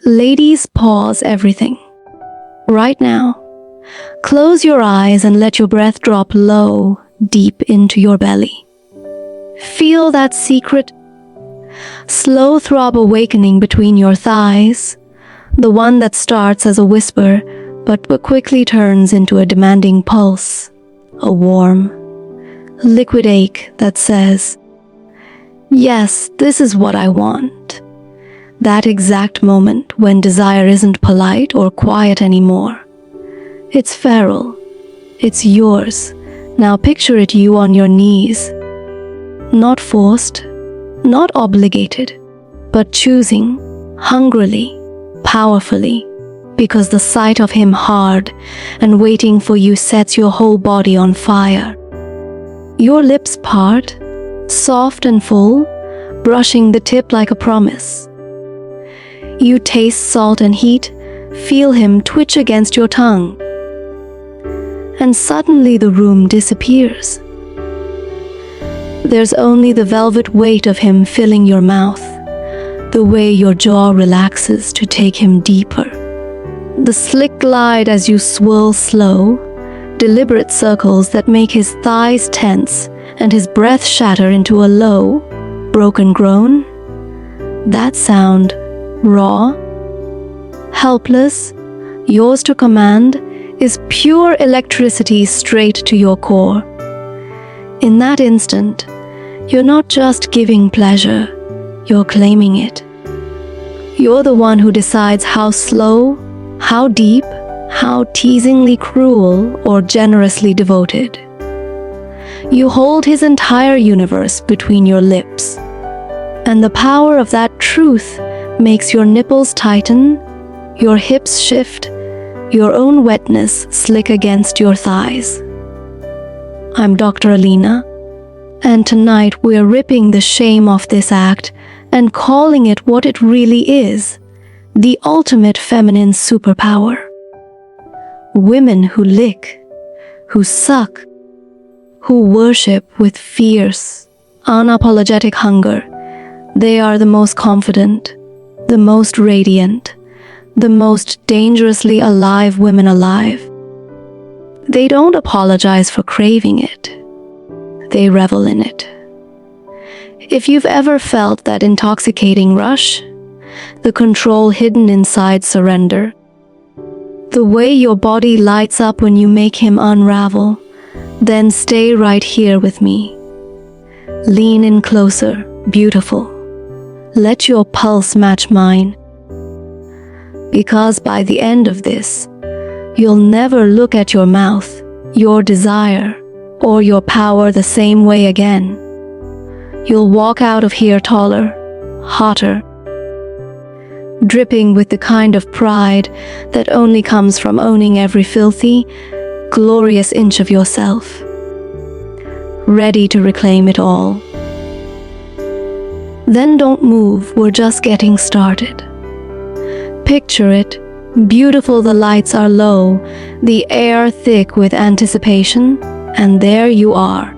Ladies, pause everything. Right now, close your eyes and let your breath drop low, deep into your belly. Feel that secret, slow throb awakening between your thighs, the one that starts as a whisper but quickly turns into a demanding pulse, a warm, liquid ache that says, "Yes, this is what I want." That exact moment when desire isn't polite or quiet anymore. It's feral. It's yours. Now picture it, you on your knees. Not forced, not obligated, but choosing, hungrily, powerfully, because the sight of him hard and waiting for you sets your whole body on fire. Your lips part, soft and full, brushing the tip like a promise. You taste salt and heat, feel him twitch against your tongue. And suddenly the room disappears. There's only the velvet weight of him filling your mouth, the way your jaw relaxes to take him deeper. The slick glide as you swirl slow, deliberate circles that make his thighs tense and his breath shatter into a low, broken groan. That sound, raw, helpless, yours to command, is pure electricity straight to your core. In that instant, you're not just giving pleasure, you're claiming it. You're the one who decides how slow, how deep, how teasingly cruel or generously devoted. You hold his entire universe between your lips, and the power of that truth makes your nipples tighten, your hips shift, your own wetness slick against your thighs. I'm Dr. Elina, and tonight we're ripping the shame off this act and calling it what it really is, the ultimate feminine superpower. Women who lick, who suck, who worship with fierce, unapologetic hunger, they are the most confident, the most radiant, the most dangerously alive women alive. They don't apologize for craving it. They revel in it. If you've ever felt that intoxicating rush, the control hidden inside surrender, the way your body lights up when you make him unravel, then stay right here with me. Lean in closer, beautiful. Let your pulse match mine. Because by the end of this, you'll never look at your mouth, your desire, or your power the same way again. You'll walk out of here taller, hotter, dripping with the kind of pride that only comes from owning every filthy, glorious inch of yourself. Ready to reclaim it all. Then don't move, we're just getting started. Picture it, beautiful, the lights are low, the air thick with anticipation, and there you are.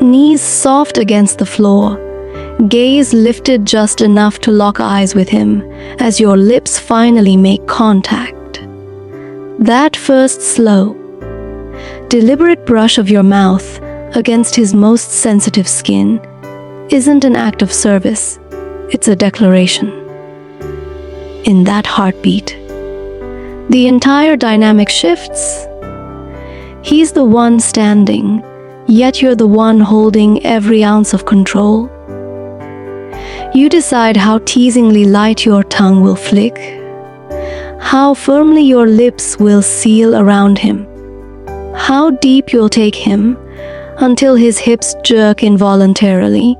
Knees soft against the floor, gaze lifted just enough to lock eyes with him as your lips finally make contact. That first slow, deliberate brush of your mouth against his most sensitive skin isn't an act of service, it's a declaration. In that heartbeat, the entire dynamic shifts. He's the one standing, yet you're the one holding every ounce of control. You decide how teasingly light your tongue will flick, how firmly your lips will seal around him, how deep you'll take him until his hips jerk involuntarily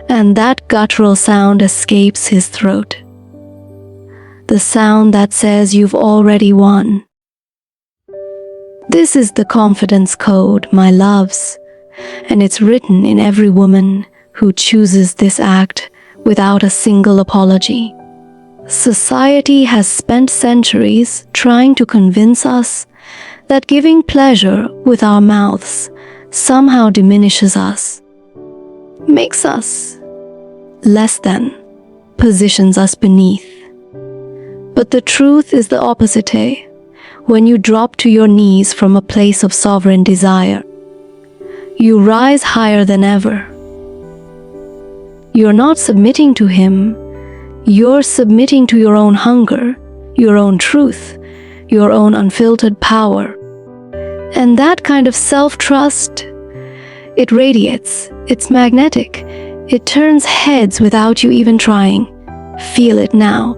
and that guttural sound escapes his throat. The sound that says you've already won. This is the confidence code, my loves, and it's written in every woman who chooses this act without a single apology. Society has spent centuries trying to convince us that giving pleasure with our mouths somehow diminishes us, makes us less than, positions us beneath. But the truth is the opposite. When you drop to your knees from a place of sovereign desire, you rise higher than ever. You're not submitting to him, you're submitting to your own hunger, your own truth, your own unfiltered power. And that kind of self-trust, it radiates, it's magnetic, it turns heads without you even trying. Feel it now.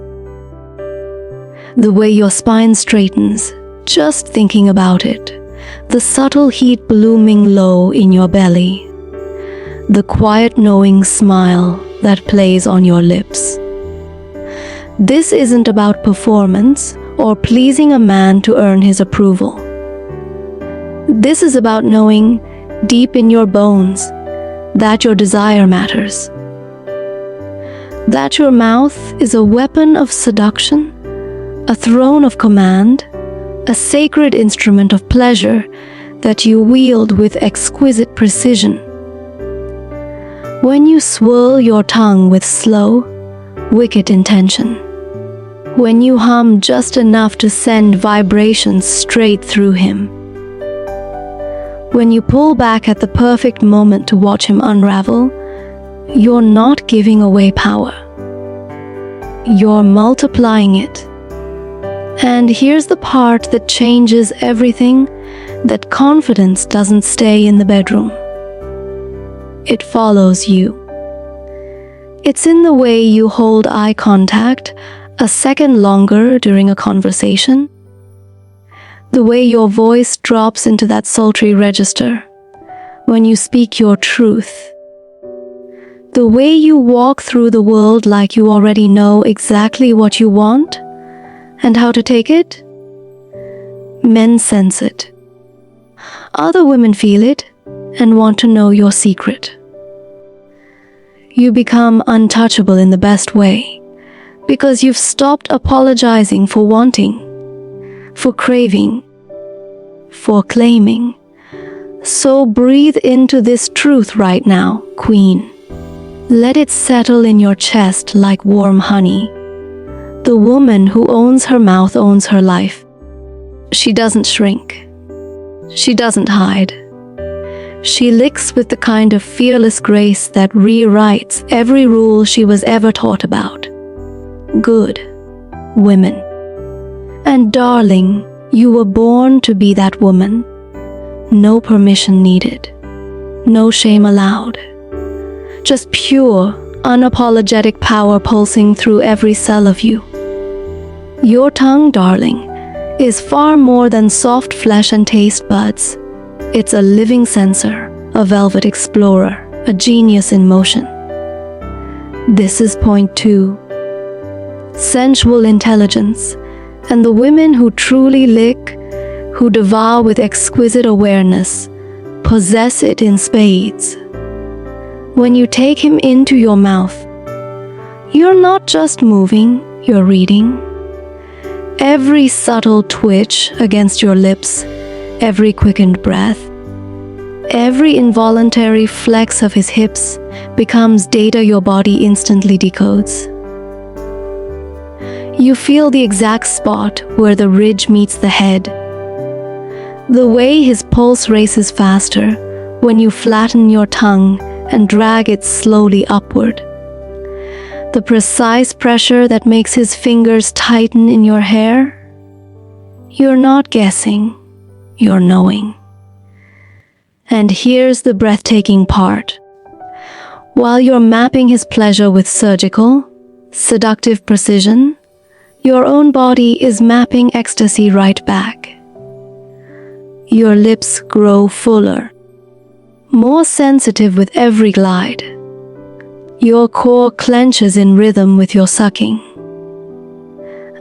The way your spine straightens, just thinking about it. The subtle heat blooming low in your belly. The quiet knowing smile that plays on your lips. This isn't about performance or pleasing a man to earn his approval. This is about knowing deep in your bones that your desire matters. That your mouth is a weapon of seduction, a throne of command, a sacred instrument of pleasure that you wield with exquisite precision. When you swirl your tongue with slow, wicked intention, when you hum just enough to send vibrations straight through him, when you pull back at the perfect moment to watch him unravel, you're not giving away power. You're multiplying it. And here's the part that changes everything, that confidence doesn't stay in the bedroom. It follows you. It's in the way you hold eye contact a second longer during a conversation. The way your voice drops into that sultry register when you speak your truth. The way you walk through the world like you already know exactly what you want and how to take it. Men sense it. Other women feel it and want to know your secret. You become untouchable in the best way because you've stopped apologizing for wanting, for craving, for claiming. So breathe into this truth right now, Queen. Let it settle in your chest like warm honey. The woman who owns her mouth owns her life. She doesn't shrink. She doesn't hide. She licks with the kind of fearless grace that rewrites every rule she was ever taught about. Good women. And darling, you were born to be that woman. No permission needed. No shame allowed. Just pure, unapologetic power pulsing through every cell of you. Your tongue, darling, is far more than soft flesh and taste buds. It's a living sensor, a velvet explorer, a genius in motion. This is point 2. Sensual intelligence, and the women who truly lick, who devour with exquisite awareness, possess it in spades. When you take him into your mouth, you're not just moving, you're reading. Every subtle twitch against your lips, every quickened breath, every involuntary flex of his hips becomes data your body instantly decodes. You feel the exact spot where the ridge meets the head. The way his pulse races faster when you flatten your tongue and drag it slowly upward. The precise pressure that makes his fingers tighten in your hair. You're not guessing, you're knowing. And here's the breathtaking part. While you're mapping his pleasure with surgical, seductive precision, your own body is mapping ecstasy right back. Your lips grow fuller, more sensitive with every glide. Your core clenches in rhythm with your sucking.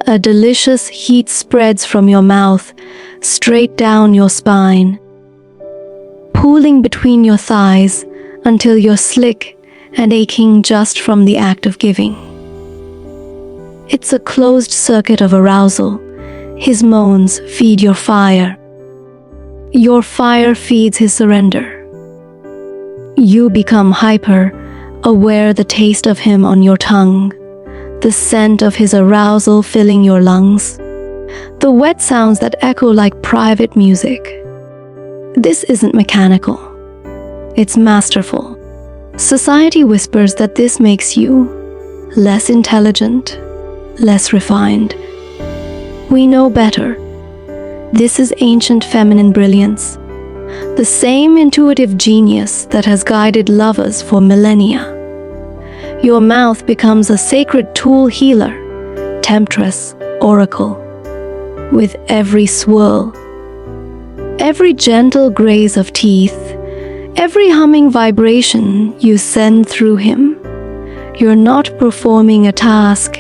A delicious heat spreads from your mouth straight down your spine, pooling between your thighs until you're slick and aching just from the act of giving. It's a closed circuit of arousal. His moans feed your fire. Your fire feeds his surrender. You become hyper, aware the taste of him on your tongue, the scent of his arousal filling your lungs, the wet sounds that echo like private music. This isn't mechanical. It's masterful. Society whispers that this makes you less intelligent, less refined. We know better. This is ancient feminine brilliance, the same intuitive genius that has guided lovers for millennia. Your mouth becomes a sacred tool healer, temptress, oracle. With every swirl, every gentle graze of teeth, every humming vibration you send through him, you're not performing a task,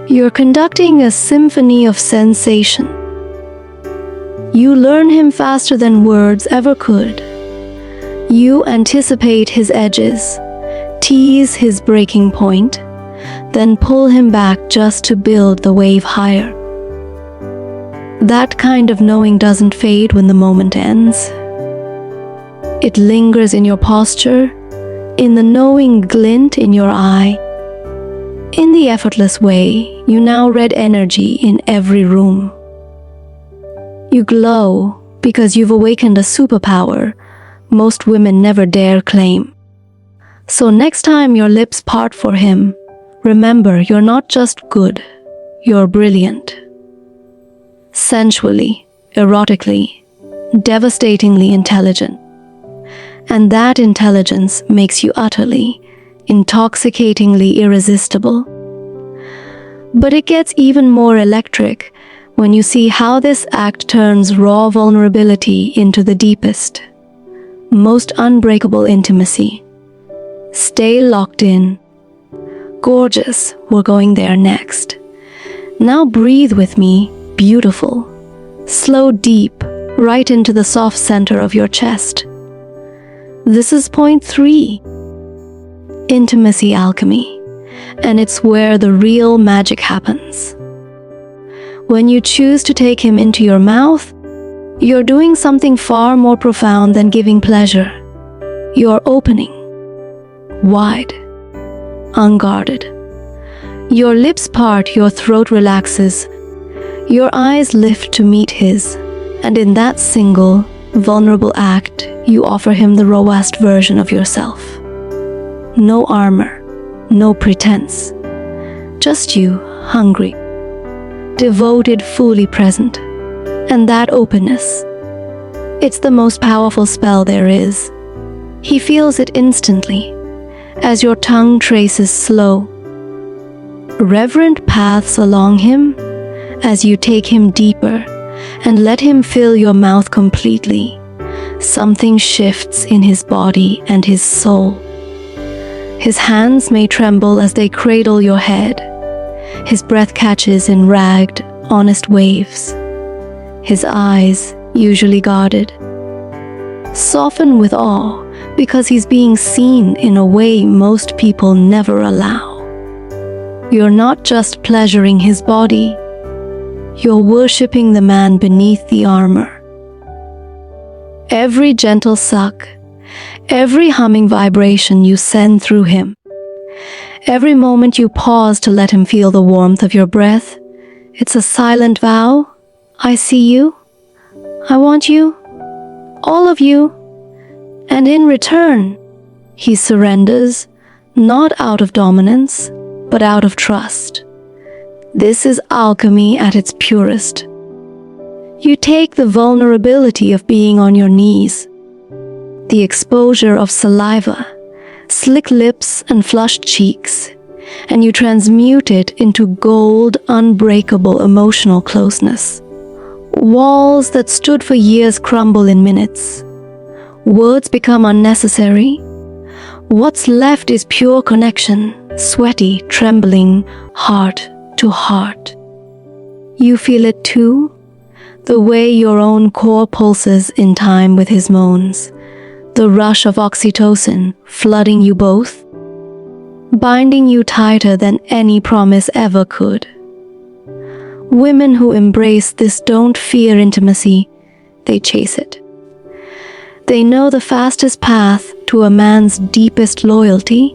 you're conducting a symphony of sensation. You learn him faster than words ever could. You anticipate his edges, tease his breaking point, then pull him back just to build the wave higher. That kind of knowing doesn't fade when the moment ends. It lingers in your posture, in the knowing glint in your eye. In the effortless way, you now read energy in every room. You glow because you've awakened a superpower most women never dare claim. So next time your lips part for him, remember you're not just good, you're brilliant. Sensually, erotically, devastatingly intelligent. And that intelligence makes you utterly, intoxicatingly irresistible. But it gets even more electric when you see how this act turns raw vulnerability into the deepest, most unbreakable intimacy. Stay locked in. Gorgeous, we're going there next. Now breathe with me, beautiful. Slow deep, right into the soft center of your chest. This is point 3. Intimacy alchemy. And it's where the real magic happens. When you choose to take him into your mouth, you're doing something far more profound than giving pleasure. You're opening. Wide. Unguarded. Your lips part, your throat relaxes. Your eyes lift to meet his, and in that single, vulnerable act, you offer him the rawest version of yourself. No armor, no pretense. Just you, hungry, devoted, fully present. And that openness, it's the most powerful spell there is. He feels it instantly, as your tongue traces slow, reverent paths along him, as you take him deeper and let him fill your mouth completely. Something shifts in his body and his soul. His hands may tremble as they cradle your head. His breath catches in ragged, honest waves. His eyes, usually guarded, soften with awe because he's being seen in a way most people never allow. You're not just pleasuring his body, you're worshipping the man beneath the armor. Every gentle suck, every humming vibration you send through him, every moment you pause to let him feel the warmth of your breath, it's a silent vow. I see you, I want you, all of you, and in return, he surrenders, not out of dominance, but out of trust. This is alchemy at its purest. You take the vulnerability of being on your knees, the exposure of saliva, slick lips and flushed cheeks, and you transmute it into gold, unbreakable emotional closeness. Walls that stood for years crumble in minutes. Words become unnecessary. What's left is pure connection, sweaty, trembling, heart to heart. You feel it too? The way your own core pulses in time with his moans. The rush of oxytocin flooding you both, binding you tighter than any promise ever could. Women who embrace this don't fear intimacy, they chase it. They know the fastest path to a man's deepest loyalty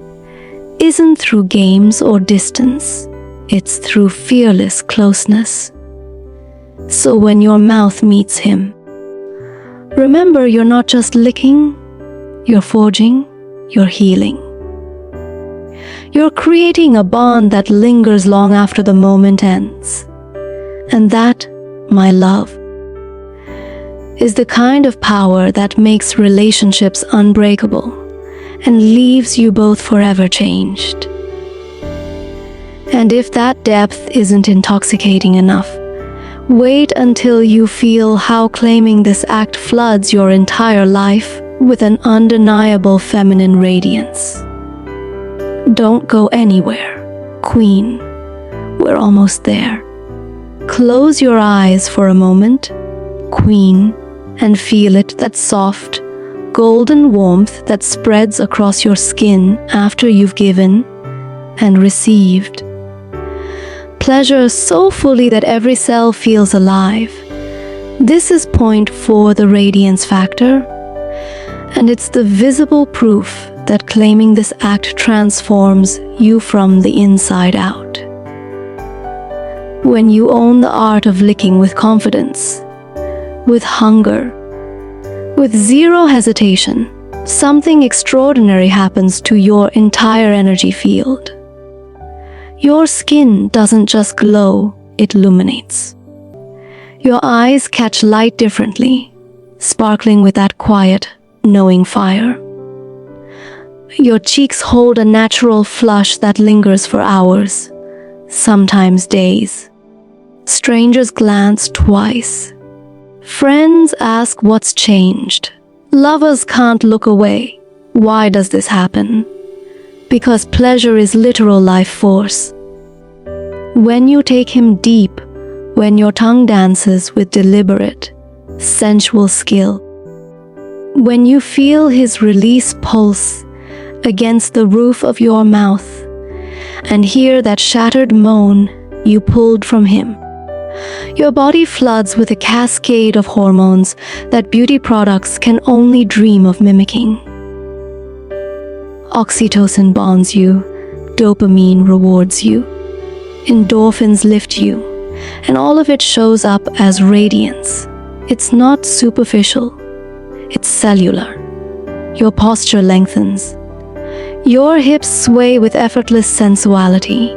isn't through games or distance, it's through fearless closeness. So when your mouth meets him, remember you're not just licking, you're forging, you're healing. You're creating a bond that lingers long after the moment ends. And that, my love, is the kind of power that makes relationships unbreakable and leaves you both forever changed. And if that depth isn't intoxicating enough, wait until you feel how claiming this act floods your entire life with an undeniable feminine radiance. Don't go anywhere, Queen. We're almost there. Close your eyes for a moment, Queen, and feel it, that soft, golden warmth that spreads across your skin after you've given and received. Pleasure so fully that every cell feels alive. This is point 4, the radiance factor, and it's the visible proof that claiming this act transforms you from the inside out. When you own the art of licking with confidence, with hunger, with zero hesitation, something extraordinary happens to your entire energy field. Your skin doesn't just glow, it illuminates. Your eyes catch light differently, sparkling with that quiet, knowing fire. Your cheeks hold a natural flush that lingers for hours, sometimes days. Strangers glance twice. Friends ask what's changed. Lovers can't look away. Why does this happen? Because pleasure is literal life force. When you take him deep, when your tongue dances with deliberate, sensual skill, when you feel his release pulse against the roof of your mouth and hear that shattered moan you pulled from him, your body floods with a cascade of hormones that beauty products can only dream of mimicking. Oxytocin bonds you, dopamine rewards you, endorphins lift you, and all of it shows up as radiance. It's not superficial, it's cellular. Your posture lengthens. Your hips sway with effortless sensuality.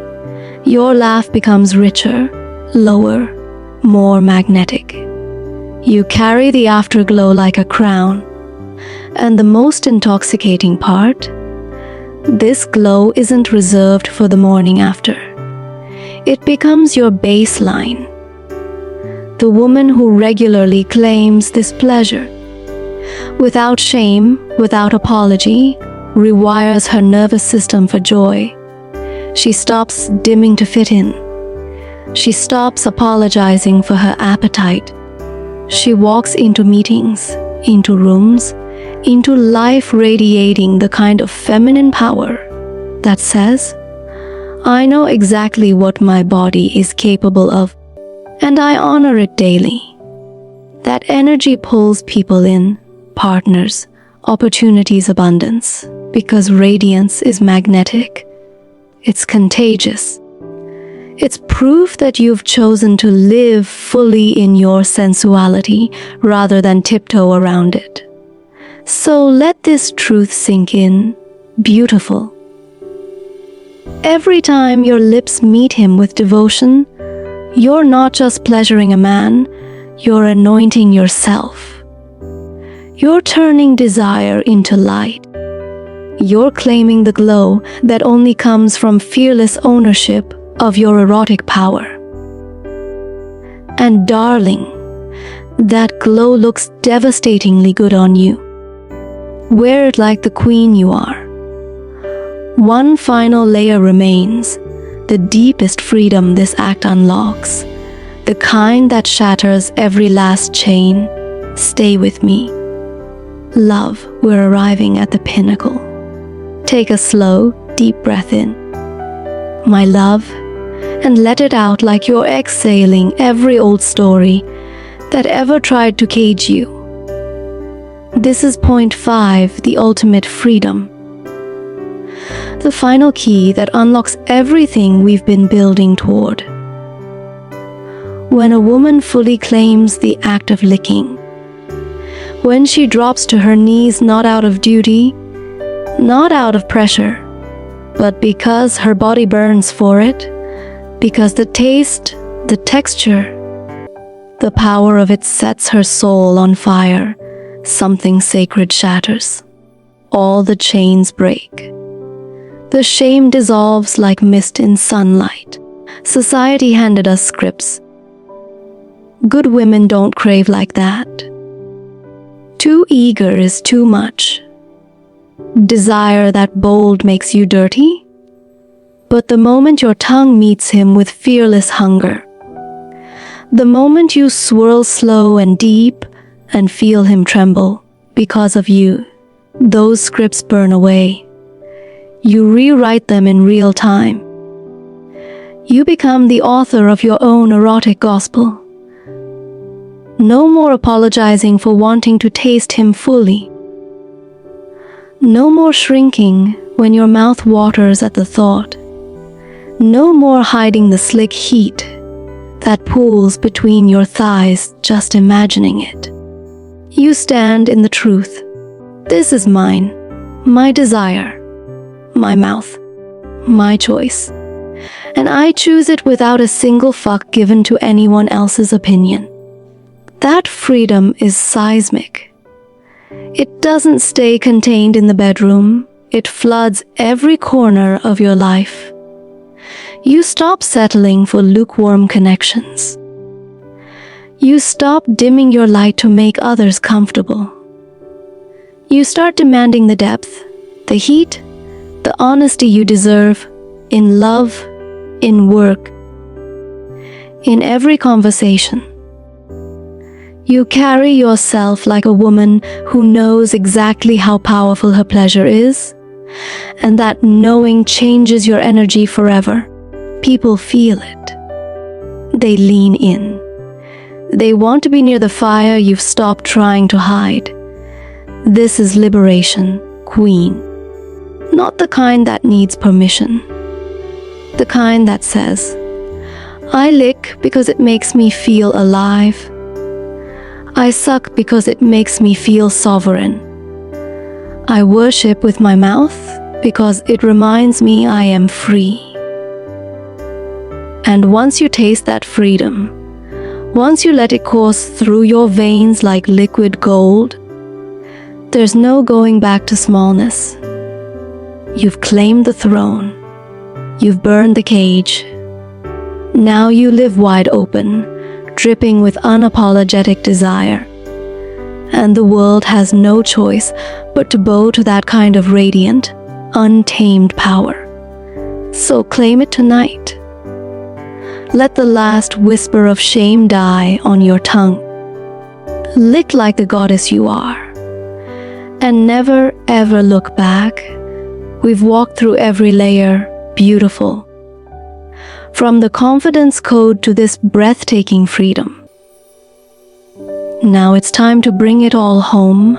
Your laugh becomes richer, lower, more magnetic. You carry the afterglow like a crown. And the most intoxicating part? This glow isn't reserved for the morning after. It becomes your baseline. The woman who regularly claims this pleasure, without shame, without apology, rewires her nervous system for joy. She stops dimming to fit in. She stops apologizing for her appetite. She walks into meetings, into rooms, into life radiating the kind of feminine power that says, I know exactly what my body is capable of, and I honor it daily. That energy pulls people in, partners, opportunities, abundance, because radiance is magnetic. It's contagious. It's proof that you've chosen to live fully in your sensuality rather than tiptoe around it. So let this truth sink in, beautiful. Every time your lips meet him with devotion, you're not just pleasuring a man, you're anointing yourself. You're turning desire into light. You're claiming the glow that only comes from fearless ownership of your erotic power. And darling, that glow looks devastatingly good on you. Wear it like the queen you are. One final layer remains, the deepest freedom this act unlocks, the kind that shatters every last chain. Stay with me. Love, we're arriving at the pinnacle. Take a slow, deep breath in, my love, and let it out like you're exhaling every old story that ever tried to cage you. This is point 5, the ultimate freedom. the final key that unlocks everything we've been building toward. When a woman fully claims the act of licking, when she drops to her knees not out of duty, not out of pressure, but because her body burns for it, because the taste, the texture, the power of it sets her soul on fire, something sacred shatters. All the chains break. The shame dissolves like mist in sunlight. Society handed us scripts. Good women don't crave like that. Too eager is too much. Desire that bold makes you dirty. But the moment your tongue meets him with fearless hunger, the moment you swirl slow and deep and feel him tremble because of you, those scripts burn away. You rewrite them in real time. You become the author of your own erotic gospel. No more apologizing for wanting to taste him fully. No more shrinking when your mouth waters at the thought. No more hiding the slick heat that pools between your thighs just imagining it. You stand in the truth. This is mine, my desire, my mouth, my choice. And I choose it without a single fuck given to anyone else's opinion. That freedom is seismic. It doesn't stay contained in the bedroom. It floods every corner of your life. You stop settling for lukewarm connections. You stop dimming your light to make others comfortable. You start demanding the depth, the heat, the honesty you deserve in love, in work, in every conversation. You carry yourself like a woman who knows exactly how powerful her pleasure is, and that knowing changes your energy forever. People feel it. They lean in. They want to be near the fire you've stopped trying to hide. This is liberation, queen. Not the kind that needs permission. The kind that says, I lick because it makes me feel alive. I suck because it makes me feel sovereign. I worship with my mouth because it reminds me I am free. And once you taste that freedom, once you let it course through your veins like liquid gold, there's no going back to smallness. You've claimed the throne. You've burned the cage. Now you live wide open, dripping with unapologetic desire. And the world has no choice but to bow to that kind of radiant, untamed power. So claim it tonight. Let the last whisper of shame die on your tongue. Lick like the goddess you are. And never ever look back. We've walked through every layer, beautiful. From the confidence code to this breathtaking freedom. Now it's time to bring it all home.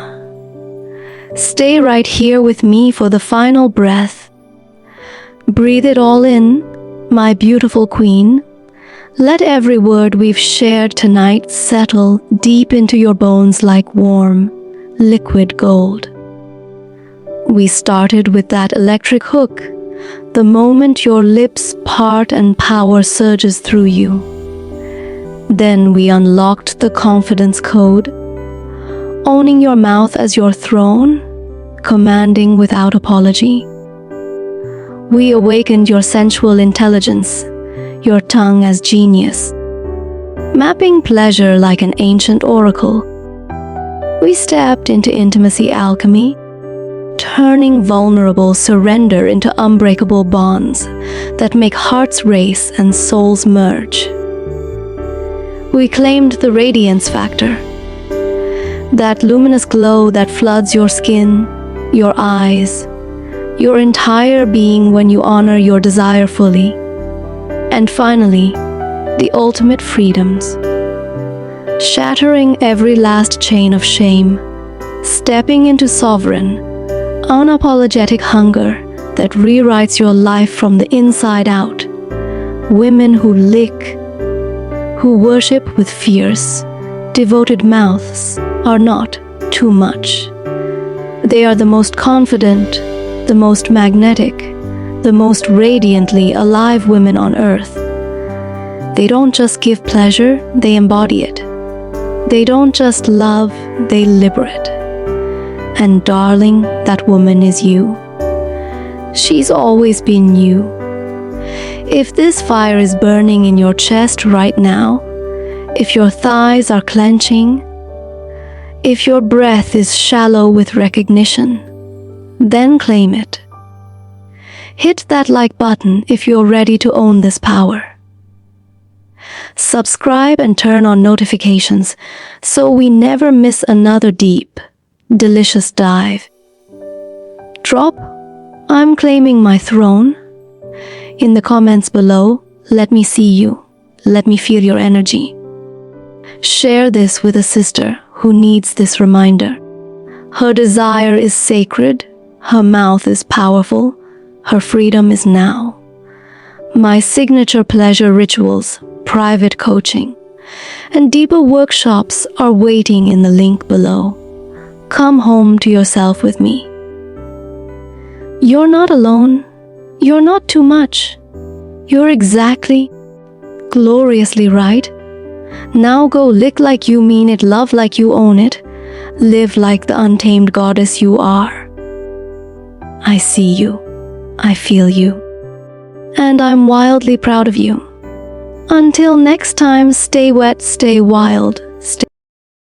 Stay right here with me for the final breath. Breathe it all in, my beautiful queen. Let every word we've shared tonight settle deep into your bones like warm, liquid gold. We started with that electric hook, the moment your lips part and power surges through you. Then we unlocked the confidence code, owning your mouth as your throne, commanding without apology. We awakened your sensual intelligence, your tongue as genius, mapping pleasure like an ancient oracle. We stepped into intimacy alchemy, turning vulnerable surrender into unbreakable bonds that make hearts race and souls merge. We claimed the radiance factor, that luminous glow that floods your skin, your eyes, your entire being when you honor your desire fully. And finally, the ultimate freedoms. Shattering every last chain of shame, stepping into sovereign, unapologetic hunger that rewrites your life from the inside out. Women who lick, who worship with fierce, devoted mouths are not too much. They are the most confident, the most magnetic, the most radiantly alive women on earth. They don't just give pleasure, they embody it. They don't just love, they liberate. And darling, that woman is you. She's always been you. If this fire is burning in your chest right now, if your thighs are clenching, if your breath is shallow with recognition, then claim it. Hit that like button if you're ready to own this power. Subscribe and turn on notifications so we never miss another deep, delicious dive. Drop "I'm claiming my throne" in the comments below. Let me see you. Let me feel your energy. Share this with a sister who needs this reminder. Her desire is sacred, her mouth is powerful, her freedom is now. My signature pleasure rituals, private coaching, and deeper workshops are waiting in the link below. Come home to yourself with me. You're not alone. You're not too much. You're exactly, gloriously right. Now go lick like you mean it, love like you own it, live like the untamed goddess you are. I see you. I feel you. And I'm wildly proud of you. Until next time, stay wet, stay wild.